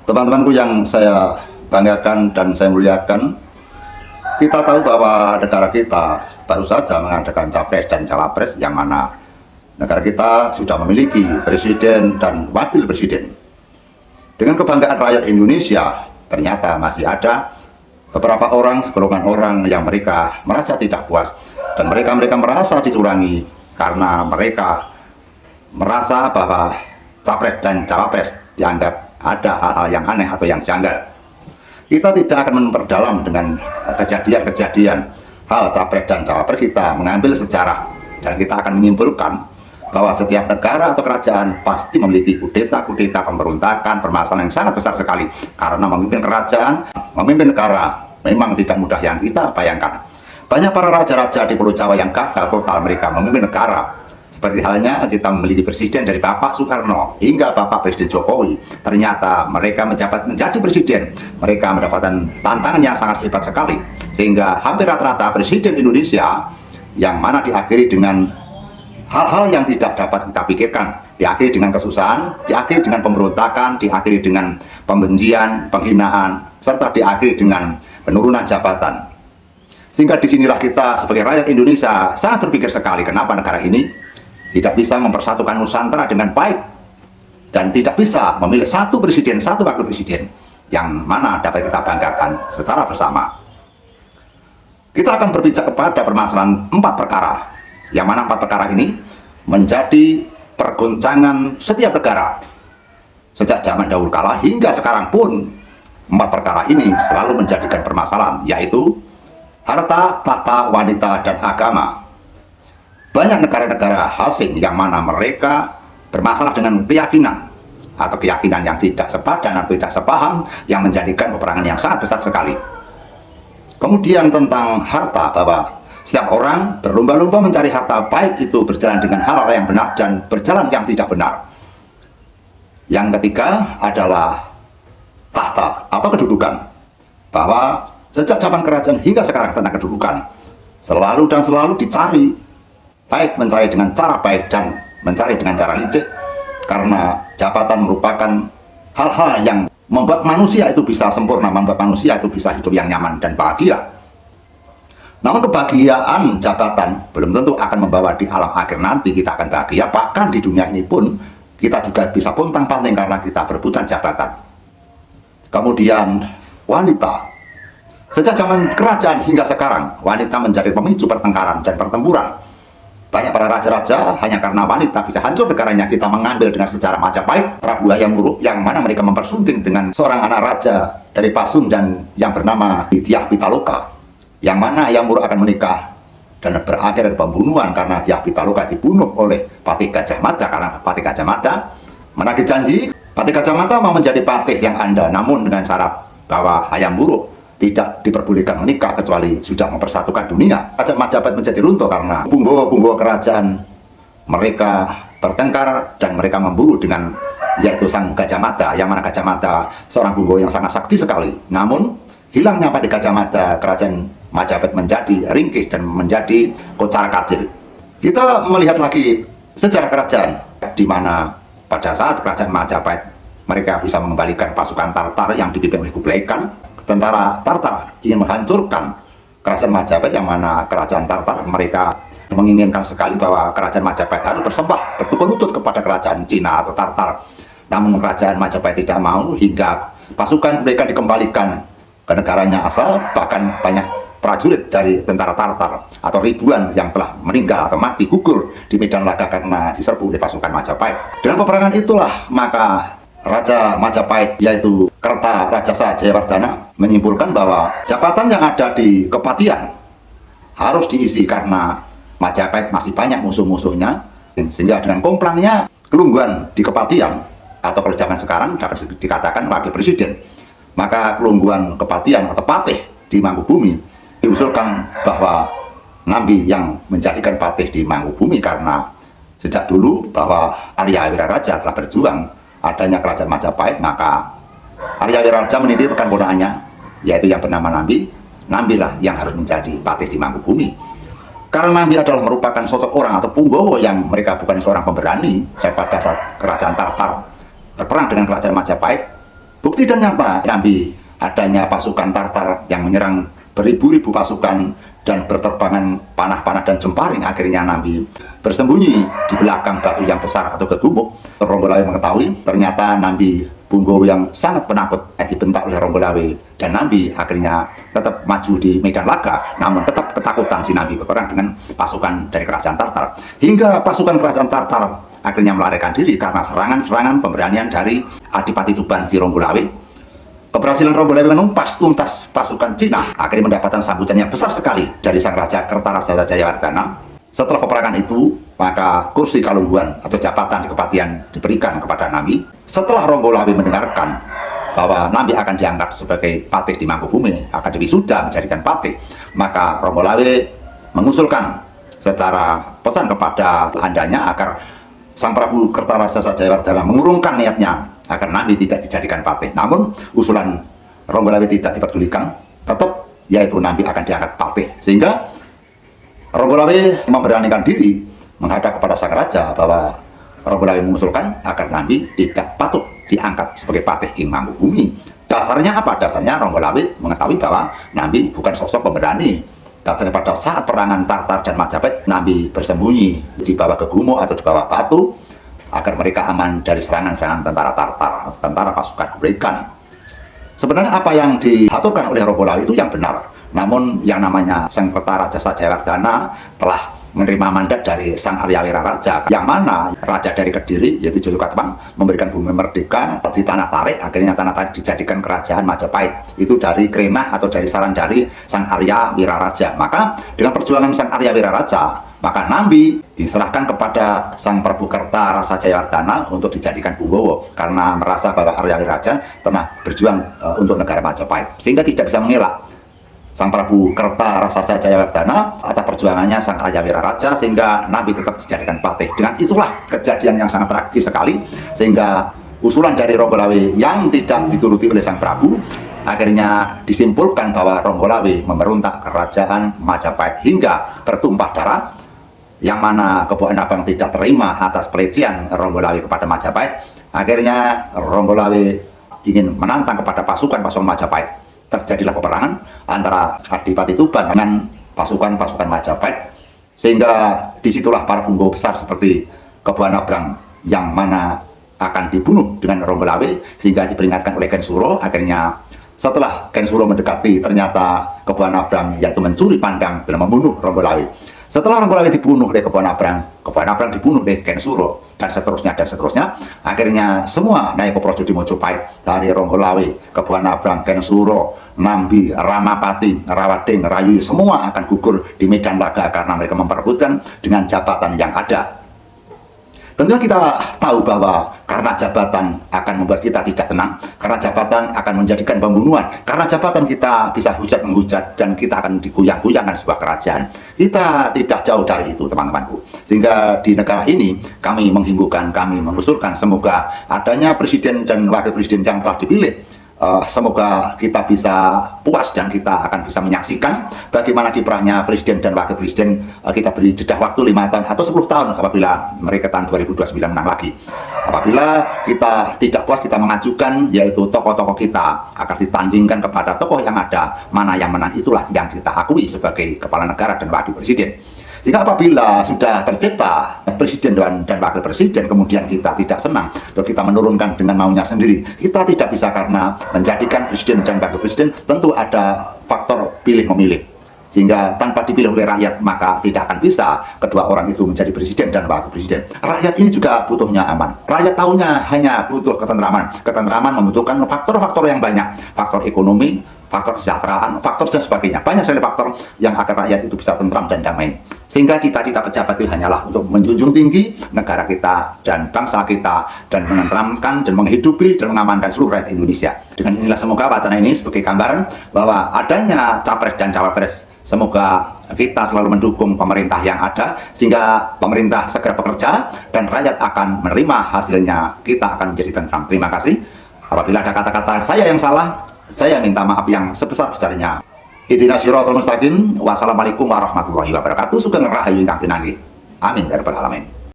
Teman-temanku yang saya banggakan dan saya muliakan, kita tahu bahwa negara kita baru saja mengadakan capres dan cawapres, yang mana negara kita sudah memiliki presiden dan wakil presiden. Dengan kebanggaan rakyat Indonesia, ternyata masih ada beberapa orang, segolongan orang yang mereka merasa tidak puas, dan mereka merasa dicurangi karena mereka merasa bahwa capres dan cawapres dianggap ada hal-hal yang aneh atau yang janggal. Kita tidak akan memperdalam dengan kejadian-kejadian hal capres dan cawapres. Kita mengambil sejarah dan kita akan menyimpulkan bahwa setiap negara atau kerajaan pasti memiliki kudeta pemberontakan, permasalahan yang sangat besar sekali, karena memimpin kerajaan, memimpin negara memang tidak mudah yang kita bayangkan. Banyak para raja-raja di Pulau Jawa yang gagal total mereka memimpin negara. Seperti halnya kita memiliki presiden dari Bapak Soekarno hingga Bapak Presiden Jokowi. Ternyata mereka menjabat menjadi presiden, mereka mendapatkan tantangan yang sangat hebat sekali, sehingga hampir rata-rata presiden Indonesia yang mana diakhiri dengan hal-hal yang tidak dapat kita pikirkan, diakhiri dengan kesusahan, diakhiri dengan pemberontakan, diakhiri dengan pembencian, penghinaan, serta diakhiri dengan penurunan jabatan. Sehingga disinilah kita sebagai rakyat Indonesia sangat berpikir sekali, kenapa negara ini tidak bisa mempersatukan Nusantara dengan baik, dan tidak bisa memilih satu presiden, satu wakil presiden yang mana dapat kita banggakan secara bersama. Kita akan berbicara kepada permasalahan 4 perkara, yang mana 4 perkara ini menjadi pergoncangan setiap negara sejak zaman dahulu kala hingga sekarang pun. 4 perkara ini selalu menjadikan permasalahan, yaitu harta, tahta, wanita, dan agama. Banyak negara-negara asing yang mana mereka bermasalah dengan keyakinan atau keyakinan yang tidak sepadan atau tidak sepaham, yang menjadikan peperangan yang sangat besar sekali. Kemudian tentang harta, bahwa setiap orang berlomba-lomba mencari harta, baik itu berjalan dengan hal-hal yang benar dan berjalan yang tidak benar. Yang ketiga adalah tahta atau kedudukan, bahwa sejak zaman kerajaan hingga sekarang tentang kedudukan selalu dan selalu dicari, baik mencari dengan cara baik dan mencari dengan cara licik, karena jabatan merupakan hal-hal yang membuat manusia itu bisa sempurna, membuat manusia itu bisa hidup yang nyaman dan bahagia. Namun kebahagiaan jabatan belum tentu akan membawa di alam akhir nanti kita akan bahagia. Bahkan di dunia ini pun kita juga bisa pontang-panting karena kita berebutan jabatan. Kemudian wanita, sejak zaman kerajaan hingga sekarang wanita menjadi pemicu pertengkaran dan pertempuran. Banyak para raja-raja hanya karena wanita bisa hancur negaranya. Kita mengambil dengan sejarah Majapahit, Prabu Hayam Wuruk, yang mana mereka mempersunting dengan seorang anak raja dari Pasundan yang bernama Dyah Pitaloka, yang mana Hayam Wuruk akan menikah dan berakhir pembunuhan karena Dyah Pitaloka dibunuh oleh Patih Gajah Mada, karena Patih Gajah Mada menagih janji Patih Gajah Mada mau menjadi patih yang andal, namun dengan syarat bahwa Hayam Wuruk tidak diperbolehkan menikah kecuali sudah mempersatukan dunia. Kerajaan Majapahit menjadi runtuh karena punggawa kerajaan mereka bertengkar dan mereka memburu dengan yaitu sang Gajah Mada, yang mana Gajah Mada seorang punggawa yang sangat sakti sekali. Namun hilangnya Patih Gajah Mada, kerajaan Majapahit menjadi ringkih dan menjadi kocar kacir. Kita melihat lagi sejarah kerajaan, di mana pada saat kerajaan Majapahit mereka bisa mengembalikan pasukan Tartar yang dipimpin oleh Kublai Khan. Tentara Tartar ingin menghancurkan kerajaan Majapahit, yang mana kerajaan Tartar mereka menginginkan sekali bahwa kerajaan Majapahit harus bersembah bertukar lutut kepada kerajaan Cina atau Tartar. Namun kerajaan Majapahit tidak mau, hingga pasukan mereka dikembalikan ke negaranya asal. Bahkan banyak prajurit dari tentara Tartar atau ribuan yang telah meninggal atau mati gugur di medan laga karena diserbu oleh pasukan Majapahit. Dengan peperangan itulah maka Raja Majapahit, yaitu Kerta Rajasa Jayawardhana, menyimpulkan bahwa jabatan yang ada di Kepatihan harus diisi karena Majapahit masih banyak musuh-musuhnya, sehingga dengan komplangnya kelungguan di Kepatihan atau kalau zaman sekarang dapat dikatakan wakil presiden, maka kelungguan Kepatihan atau patih di Mangkubumi diusulkan bahwa Nambi yang menjadikan patih di Mangkubumi, karena sejak dulu bahwa Arya Wiraraja telah berjuang adanya kerajaan Majapahit, maka Arya Wiraraja menitipkan ponakannya yaitu yang bernama Nambi. Nambilah yang harus menjadi patih di Mangkubumi, karena Nambi adalah merupakan sosok orang atau punggawa yang mereka bukan seorang pemberani. Dan pada saat kerajaan Tartar berperang dengan kerajaan Majapahit, Bukti dan nyata Nabi adanya pasukan Tartar yang menyerang beribu-ribu pasukan dan berterbangan panah-panah dan jemparing. Akhirnya Nabi bersembunyi di belakang batu yang besar atau gegumuk. Ronggolawe mengetahui ternyata Nabi Bunggowo yang sangat penakut dibentak oleh Ronggolawe, dan Nabi akhirnya tetap maju di medan laga, namun tetap ketakutan si Nabi berperang dengan pasukan dari kerajaan Tartar, hingga pasukan kerajaan Tartar akhirnya melarikan diri karena serangan-serangan pemberanian dari Adipati Tuban si Ronggolawe. Keberhasilan Ronggolawe menumpas tuntas pasukan Cina akhirnya mendapatkan sambutan yang besar sekali dari sang raja Kertarsasa Jayawardhana. Setelah peperangan itu, maka kursi kalungguan atau jabatan di kepatihan diberikan kepada Nabi. Setelah Ronggolawe mendengarkan bahwa Nabi akan diangkat sebagai patih di Mangkubumi, akan diwisuda menjadikan patih, maka Ronggolawe mengusulkan secara pesan kepada andanya agar Sang Prabu Kertarsasa Jayawardhana mengurungkan niatnya agar Nabi tidak dijadikan patih. Namun usulan Ronggolawe tidak diperdulikan, tetap yaitu Nabi akan diangkat patih, sehingga Ronggolawe memberanikan diri menghadap kepada sang raja bahwa Ronggolawe mengusulkan agar Nabi tidak patut diangkat sebagai patih ing Mangkubumi. Dasarnya apa? Dasarnya Ronggolawe mengetahui bahwa Nabi bukan sosok pemberani. Dasarnya pada saat perangan Tartar dan Majapahit, Nabi bersembunyi di bawah gegumuk atau di bawah batu agar mereka aman dari serangan-serangan tentara Tartar atau tentara pasukan Kublai. Sebenarnya apa yang diaturkan oleh Ronggolawe itu yang benar. Namun yang namanya Sang Kertarsasa Jayawardhana telah menerima mandat dari Sang Arya Wiraraja, yang mana raja dari Kediri yaitu Jolokatepang memberikan bumi merdeka di Tanah Tarik. Akhirnya Tanah Tarik dijadikan kerajaan Majapahit, itu dari krenah atau dari saran dari Sang Arya Wiraraja. Maka dengan perjuangan Sang Arya Wiraraja, maka Nabi diserahkan kepada Sang Prabu Kertarsasa Jayawardhana untuk dijadikan Bunggowo, karena merasa bahwa Arya Wiraraja pernah berjuang untuk negara Majapahit, sehingga tidak bisa mengelak Sang Prabu Kertarsasa Jayawardhana atas perjuangannya Sang Arya Wiraraja, sehingga Nabi tetap dijadikan patih. Dengan itulah kejadian yang sangat tragis sekali, sehingga usulan dari Ronggolawe yang tidak dituruti oleh Sang Prabu, akhirnya disimpulkan bahwa Ronggolawe memberontak kerajaan Majapahit hingga bertumpah darah, yang mana Keboan Abang tidak terima atas pelecehan Ronggolawe kepada Majapahit. Akhirnya Ronggolawe ingin menantang kepada pasukan-pasukan Majapahit. Terjadilah peperangan antara Adipati Tuban dengan pasukan-pasukan Majapahit, sehingga disitulah para Bunggowo besar seperti Keboan Abang yang mana akan dibunuh dengan Ronggolawe, sehingga diperingatkan oleh Ken Suro. Akhirnya setelah Ken Suro mendekati, ternyata Keboan Abang yaitu mencuri pandang dan membunuh Ronggolawe. Setelah Ronggolawe dibunuh oleh Keboan Abang dibunuh oleh Ken Suro, dan seterusnya dan seterusnya. Akhirnya semua Naikoprojo di Mojopahit, dari Ronggolawe, Keboan Abang, Ken Suro, Nambi, Ramapati, Rawading, Rayu, semua akan gugur di medan laga karena mereka memperebutkan dengan jabatan yang ada. Tentunya kita tahu bahwa karena jabatan akan membuat kita tidak tenang, karena jabatan akan menjadikan pembunuhan, karena jabatan kita bisa hujat-menghujat, dan kita akan digoyang-goyangkan sebuah kerajaan. Kita tidak jauh dari itu, teman-temanku. Sehingga di negara ini kami menghimbaukan, kami mengusulkan semoga adanya presiden dan wakil presiden yang telah dipilih. Semoga kita bisa puas dan kita akan bisa menyaksikan bagaimana kiprahnya presiden dan wakil presiden. Kita beri jeda waktu 5 tahun atau 10 tahun apabila mereka tahun 2029 menang lagi. Apabila kita tidak puas, kita mengajukan yaitu tokoh-tokoh kita akan ditandingkan kepada tokoh yang ada, mana yang menang itulah yang kita akui sebagai kepala negara dan wakil presiden. Sehingga apabila sudah tercipta presiden dan wakil presiden, kemudian kita tidak senang atau kita menurunkan dengan maunya sendiri, kita tidak bisa, karena menjadikan presiden dan wakil presiden tentu ada faktor pilih memilih. Sehingga tanpa dipilih oleh rakyat, maka tidak akan bisa kedua orang itu menjadi presiden dan wakil presiden. Rakyat ini juga butuhnya aman. Rakyat tahunya hanya butuh ketentraman. Ketentraman membutuhkan faktor-faktor yang banyak. Faktor ekonomi, faktor kesejahteraan, faktor dan sebagainya. Banyak sekali faktor yang agar rakyat itu bisa tentram dan damai. Sehingga cita-cita pejabat itu hanyalah untuk menjunjung tinggi negara kita dan bangsa kita, dan menenteramkan dan menghidupi dan mengamankan seluruh rakyat Indonesia. Dengan inilah semoga wacana ini sebagai gambaran bahwa adanya capres dan cawapres, semoga kita selalu mendukung pemerintah yang ada, sehingga pemerintah segera bekerja dan rakyat akan menerima hasilnya. Kita akan menjadi tentram. Terima kasih. Apabila ada kata-kata saya yang salah, saya minta maaf yang sebesar-besarnya. Ihdinas siratal mustaqim. Wassalamualaikum warahmatullahi wabarakatuh. Sugeng rahayu ingkang pinanggih. Amin ya rabbal alamin.